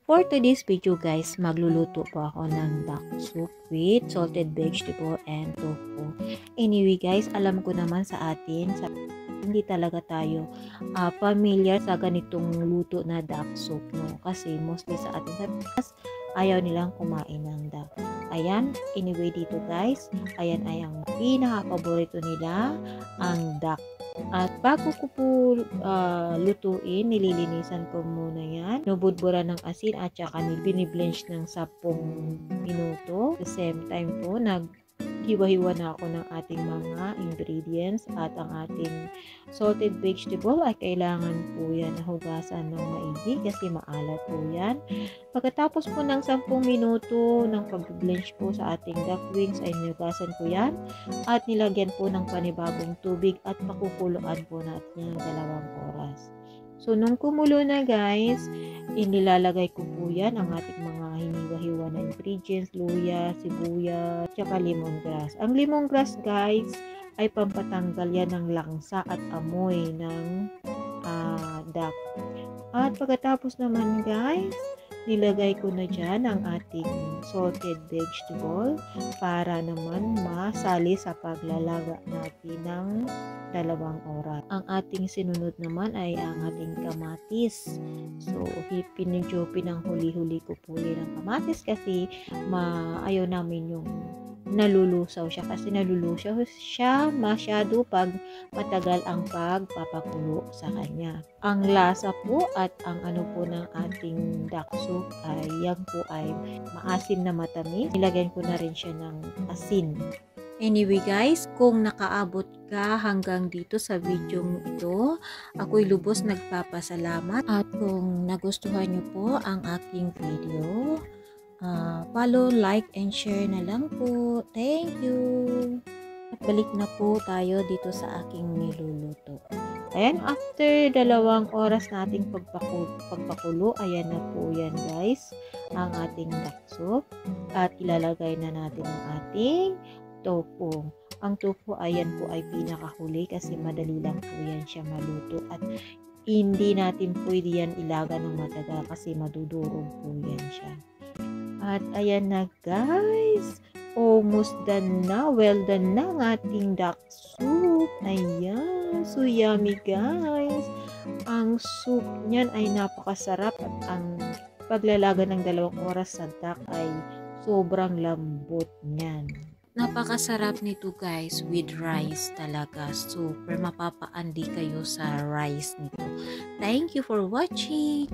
For today's video guys, magluluto po ako ng duck soup with salted vegetable and tofu. Anyway guys, alam ko naman sa atin, hindi talaga tayo familiar sa ganitong luto na duck soup, no? Kasi mostly sa atin sa Pinas, ayaw nilang kumain ng duck. Ayan, anyway dito guys, ayan ay ang pinaka-paborito nila, ang duck. At bago ko po lutuin, nililinisan ko muna yan. Nubudbura ng asin at saka biniblench ng 10 minuto. At the same time po, naghiwa-hiwa na ako ng ating mga ingredients at ang ating salted vegetable ay kailangan po yan nahugasan ng maigi kasi maalat po yan. Pagkatapos po ng 10 minuto ng pag-blanch po sa ating duck wings ay nilugasan ko yan at nilagyan po ng panibagong tubig at pakukuluan po natin ng 2 oras. So nung kumulo na guys, inilalagay ko po yan ang ating mga hiniwa-hiwa na ingredients, luya, sibuyas, tsaka lemongrass. Ang lemongrass guys ay pampatanggal yan ng langsa at amoy ng duck. At pagkatapos naman guys, nilagay ko na dyan ang ating salted vegetable para naman masali sa paglalaga natin ng 2 oras. Ang ating sinunod naman ay ang ating kamatis. So, medyo pinanghuli-huli ko po yun ang kamatis kasi ayaw namin yung nalulusaw siya kasi nalulusaw siya masyado pag matagal ang pagpapakulo sa kanya. Ang lasa po at ang ano po ng ating duck soup ay yan po ay maasim na matamis. Nilagyan ko na rin siya ng asin. Anyway guys, kung nakaabot ka hanggang dito sa video ito, ako'y lubos nagpapasalamat. At kung nagustuhan nyo po ang aking video, follow, like, and share na lang po. Thank you! At balik na po tayo dito sa aking niluluto. Ayan, after 2 oras nating pagpakulo, ayan na po yan guys, ang ating duck soup. At ilalagay na natin ang ating tofu. Ang tofu, ayan po ay pinakahuli kasi madali lang po yan siya maluto. At hindi natin pwede yan ilaga ng matagal kasi madudurog po yan siya. At ayan na guys, almost done na, well done na ang ating duck soup. Ayan, so yummy guys. Ang soup niyan ay napakasarap at ang paglalaga ng 2 oras sa duck ay sobrang lambot niyan. Napakasarap nito guys with rice talaga. Super mapapaandi kayo sa rice nito. Thank you for watching.